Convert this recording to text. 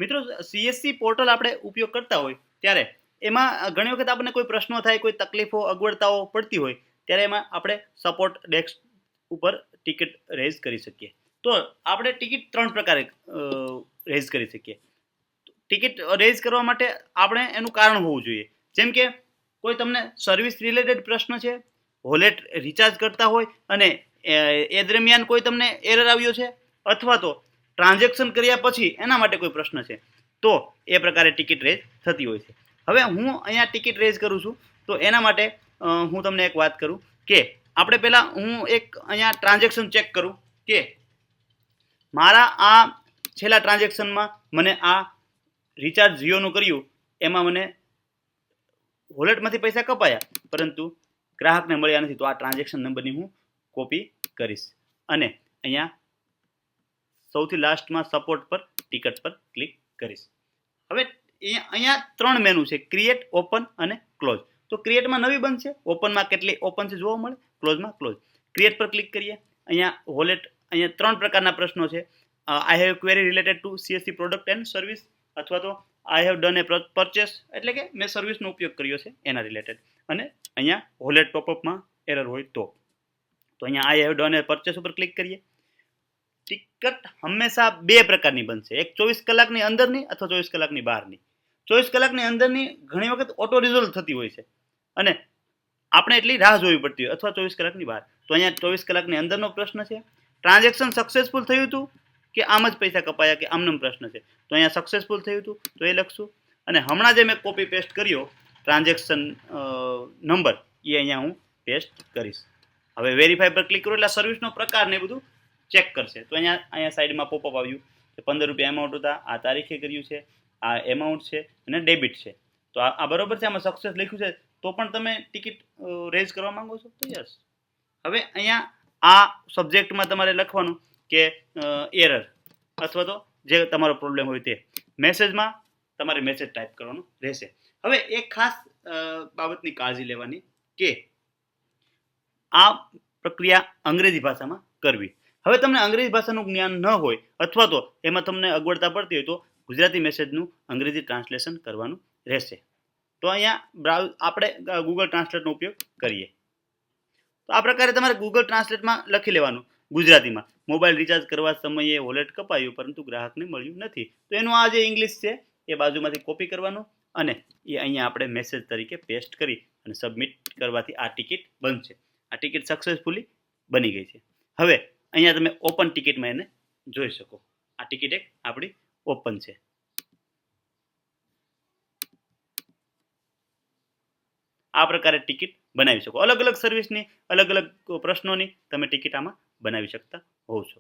મિત્રો, CSC portal આપણે ઉપયોગ કરતા હોય ત્યારે એમાં ઘણી વખત આપણને કોઈ પ્રશ્નો થાય, કોઈ તકલીફો, અગવડતાઓ પડતી હોય ત્યારે એમાં આપણે સપોર્ટ ડેસ્ક ઉપર ટિકિટ રેઝ કરી શકીએ. તો આપણે ટિકિટ 3 પ્રકારે રેઝ કરી શકીએ. ટિકિટ રેઝ કરવા માટે આપણે એનું કારણ હોવું જોઈએ. જેમ કે કોઈ તમને સર્વિસ રિલેટેડ પ્રશ્ન છે, વોલેટ રિચાર્જ કરતા હોય અને એ દરમિયાન કોઈ તમને એરર આવ્યો છે, અથવા તો ટ્રાન્ઝેક્શન કર્યા પછી એના માટે કોઈ પ્રશ્ન છે, તો એ પ્રકારે ટિકિટ રેઝ થતી હોય છે. હવે હું અહીંયા ટિકિટ રેઝ કરું છું, તો એના માટે હું તમને એક વાત કરું કે આપણે પહેલાં હું એક અહીંયા ટ્રાન્ઝેક્શન ચેક કરું કે મારા આ છેલ્લા ટ્રાન્ઝેક્શનમાં મને આ રિચાર્જ જીઓનું કર્યું, એમાં મને વોલેટમાંથી પૈસા કપાયા, પરંતુ ગ્રાહકને મળ્યા નથી. તો આ ટ્રાન્ઝેક્શન નંબરની હું કોપી કરીશ અને અહીંયા સૌથી લાસ્ટમાં સપોર્ટ પર ટિકટ પર ક્લિક કરીશ. હવે અહીંયા 3 મેનુ છે, ક્રિએટ, ઓપન અને ક્લોઝ. તો ક્રિએટમાં નવી બનશે, ઓપનમાં કેટલી ઓપન છે જોવા મળે, ક્લોઝમાં ક્લોઝ. ક્રિએટ પર ક્લિક કરીએ. અહીંયા વોલેટ, અહીંયા 3 પ્રકારના પ્રશ્નો છે. I have query related to CSC product and service, અથવા તો I have done A purchase, એટલે કે મેં સર્વિસનો ઉપયોગ કર્યો છે એના રિલેટેડ. અને અહીંયા વોલેટ ટોપઅપમાં એરર હોય તો અહીંયા I have done A purchase ઉપર ક્લિક કરીએ. ટિકટ હંમેશા 2 પ્રકારની બનશે, એક 24 કલાકની અંદરની અથવા 24 કલાકની બહારની. 24 કલાકની અંદરની ઘણી વખત ઓટો રિઝોલ્વ થતી હોય છે અને આપણે એટલી રાહ જોવી પડતી હોય, અથવા 24 કલાકની બહાર. તો અહીંયા 24 કલાકની અંદરનો પ્રશ્ન છે. ટ્રાન્ઝેક્શન સક્સેસફુલ થયું હતું કે આમ જ પૈસા કપાયા કે આમનો પ્રશ્ન છે, તો અહીંયા સક્સેસફુલ થયું હતું તો એ લખશું. અને હમણાં જે મેં કોપી પેસ્ટ કર્યો ટ્રાન્ઝેક્શન નંબર, એ અહીંયા હું પેસ્ટ કરીશ. હવે વેરીફાઈ પર ક્લિક કરો એટલે સર્વિસનો પ્રકાર ને બધું ચેક કરશે. તો અહીંયા સાઈડમાં પોપઅપ આવ્યું કે 15 રૂપિયા એમાઉન્ટ હતા, આ તારીખે કર્યું છે, આ એમાઉન્ટ છે અને ડેબિટ છે. તો આ બરોબર છે, આમાં સક્સેસ લખ્યું છે, તો પણ તમે ટિકિટ રેઝ કરવા માંગો છો તો યસ. હવે અહીંયા આ સબ્જેક્ટમાં તમારે લખવાનું કે એરર, અથવા તો જે તમારો પ્રોબ્લેમ હોય તે. મેસેજમાં તમારે મેસેજ ટાઈપ કરવાનો રહેશે. હવે એક ખાસ બાબતની કાળજી લેવાની કે આ પ્રક્રિયા અંગ્રેજી ભાષામાં કરવી. હવે તમને અંગ્રેજી ભાષાનું જ્ઞાન ન હોય, અથવા તો એમાં તમને અગવડતા પડતી હોય, તો ગુજરાતી મેસેજનું અંગ્રેજી ટ્રાન્સલેશન કરવાનું રહેશે. તો અહીંયા આપણે ગૂગલ ટ્રાન્સલેટનો ઉપયોગ કરીએ. તો આ પ્રકારે તમારે ગૂગલ ટ્રાન્સલેટમાં લખી લેવાનું ગુજરાતીમાં, મોબાઈલ રિચાર્જ કરવા સમયે વોલેટ કપાયું પરંતુ ગ્રાહકને મળ્યું નથી. તો એનું આ જે ઇંગ્લિશ છે એ બાજુમાંથી કોપી કરવાનું અને એ અહીંયા આપણે મેસેજ તરીકે પેસ્ટ કરી અને સબમિટ કરવાથી આ ટિકિટ બનશે. આ ટિકિટ સક્સેસફુલી બની ગઈ છે. હવે અહીંયા તમે ઓપન ટિકિટમાં એને જોઈ શકો. આ ટિકિટ એક આપણી ઓપન છે. આ પ્રકારે ટિકિટ બનાવી શકો. અલગ અલગ સર્વિસની, અલગ અલગ પ્રશ્નોની તમે ટિકિટ આમાં બનાવી શકતા હોવ છો.